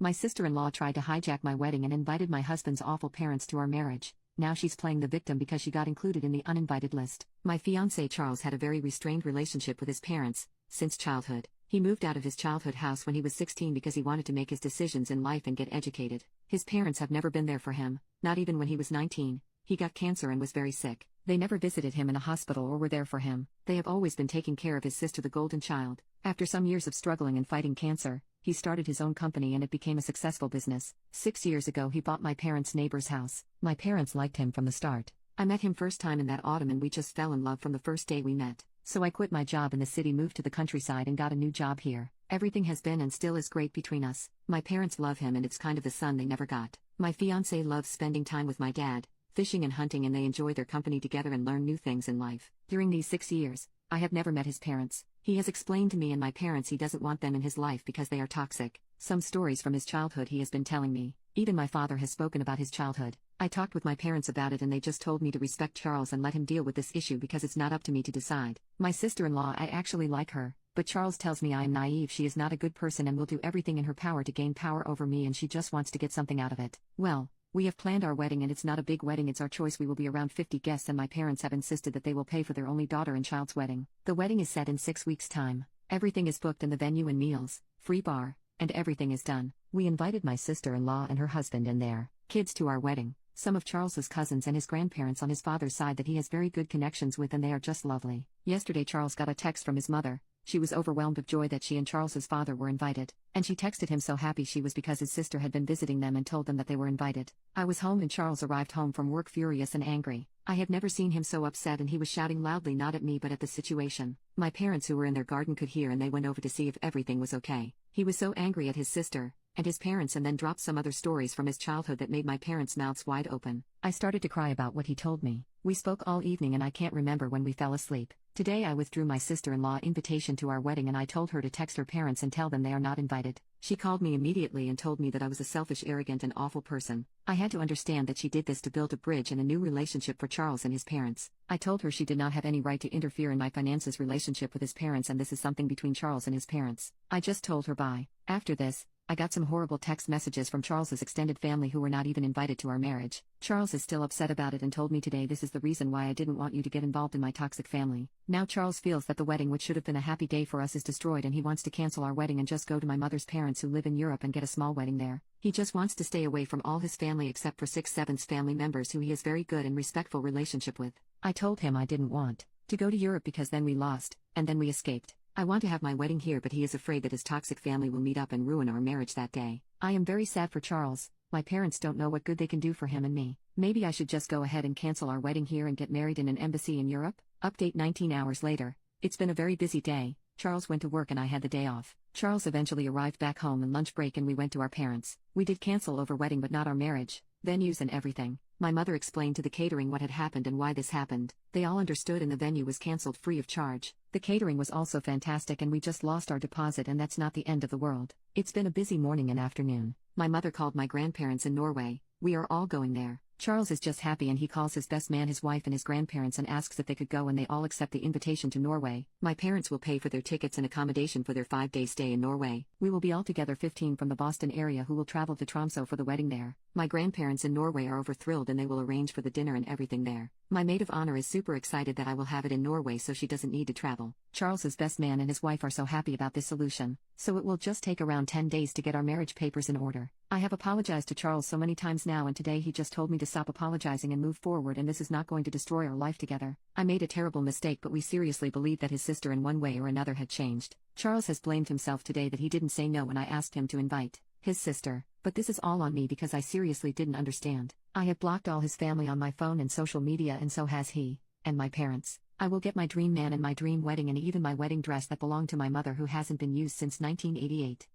My sister-in-law tried to hijack my wedding and invited my husband's awful parents to our marriage. Now she's playing the victim because she got included in the uninvited list. My fiancé Charles had a very restrained relationship with his parents since childhood. He moved out of his childhood house when he was 16 because he wanted to make his decisions in life and get educated. His parents have never been there for him, not even when he was 19. He got cancer and was very sick. They never visited him in a hospital or were there for him. They have always been taking care of his sister, the golden child. After some years of struggling and fighting cancer, he started his own company and it became a successful business. 6 years ago he bought my parents' neighbor's house. My parents liked him from the start. I met him first time in that autumn and we just fell in love from the first day we met. So I quit my job in the city, moved to the countryside and got a new job here. Everything has been and still is great between us. My parents love him and it's kind of the son they never got. My fiancé loves spending time with my dad, fishing and hunting, and they enjoy their company together and learn new things in life. During these 6 years, I have never met his parents. He has explained to me and my parents he doesn't want them in his life because they are toxic. Some stories from his childhood he has been telling me. Even my father has spoken about his childhood. I talked with my parents about it and they just told me to respect Charles and let him deal with this issue because it's not up to me to decide. My sister-in-law, I actually like her, but Charles tells me I am naive. She is not a good person and will do everything in her power to gain power over me, and she just wants to get something out of it. Well, we have planned our wedding and it's not a big wedding, it's our choice. We will be around 50 guests and my parents have insisted that they will pay for their only daughter and child's wedding. The wedding is set in 6 weeks' time. Everything is booked in the venue and meals, free bar, and everything is done. We invited my sister-in-law and her husband and their kids to our wedding, some of Charles's cousins and his grandparents on his father's side that he has very good connections with, and they are just lovely. Yesterday Charles got a text from his mother. She was overwhelmed with joy that she and Charles's father were invited, and she texted him so happy she was because his sister had been visiting them and told them that they were invited. I was home and Charles arrived home from work furious and angry. I have never seen him so upset and he was shouting loudly, not at me but at the situation. My parents who were in their garden could hear and they went over to see if everything was okay. He was so angry at his sister and his parents and then dropped some other stories from his childhood that made my parents' mouths wide open. I started to cry about what he told me. We spoke all evening and I can't remember when we fell asleep. Today I withdrew my sister-in-law invitation to our wedding and I told her to text her parents and tell them they are not invited. She called me immediately and told me that I was a selfish, arrogant and awful person. I had to understand that she did this to build a bridge and a new relationship for Charles and his parents. I told her she did not have any right to interfere in my finances relationship with his parents and this is something between Charles and his parents. I just told her bye. After this, I got some horrible text messages from Charles's extended family who were not even invited to our marriage. Charles is still upset about it and told me today this is the reason why I didn't want you to get involved in my toxic family. Now Charles feels that the wedding, which should have been a happy day for us, is destroyed and he wants to cancel our wedding and just go to my mother's parents who live in Europe and get a small wedding there. He just wants to stay away from all his family except for 6/7 family members who he has very good and respectful relationship with. I told him I didn't want to go to Europe because then we lost, and then we escaped. I want to have my wedding here but he is afraid that his toxic family will meet up and ruin our marriage that day. I am very sad for Charles. My parents don't know what good they can do for him and me. Maybe I should just go ahead and cancel our wedding here and get married in an embassy in Europe? Update 19 hours later. It's been a very busy day. Charles went to work and I had the day off. Charles eventually arrived back home on lunch break and we went to our parents. We did cancel over wedding but not our marriage, venues and everything. My mother explained to the catering what had happened and why this happened. They all understood and the venue was cancelled free of charge. The catering was also fantastic and we just lost our deposit, and that's not the end of the world. It's been a busy morning and afternoon. My mother called my grandparents in Norway. We are all going there. Charles is just happy and he calls his best man, his wife and his grandparents and asks if they could go, and they all accept the invitation to Norway. My parents will pay for their tickets and accommodation for their 5-day stay in Norway. We will be altogether 15 from the Boston area who will travel to Tromsø for the wedding there. My grandparents in Norway are over thrilled and they will arrange for the dinner and everything there. My maid of honor is super excited that I will have it in Norway so she doesn't need to travel. Charles's best man and his wife are so happy about this solution. So it will just take around 10 days to get our marriage papers in order. I have apologized to Charles so many times now and today he just told me to stop apologizing and move forward, and this is not going to destroy our life together. I made a terrible mistake but we seriously believe that his sister in one way or another had changed. Charles has blamed himself today that he didn't say no when I asked him to invite his sister. But this is all on me because I seriously didn't understand. I have blocked all his family on my phone and social media, and so has he, and my parents. I will get my dream man and my dream wedding and even my wedding dress that belonged to my mother who hasn't been used since 1988.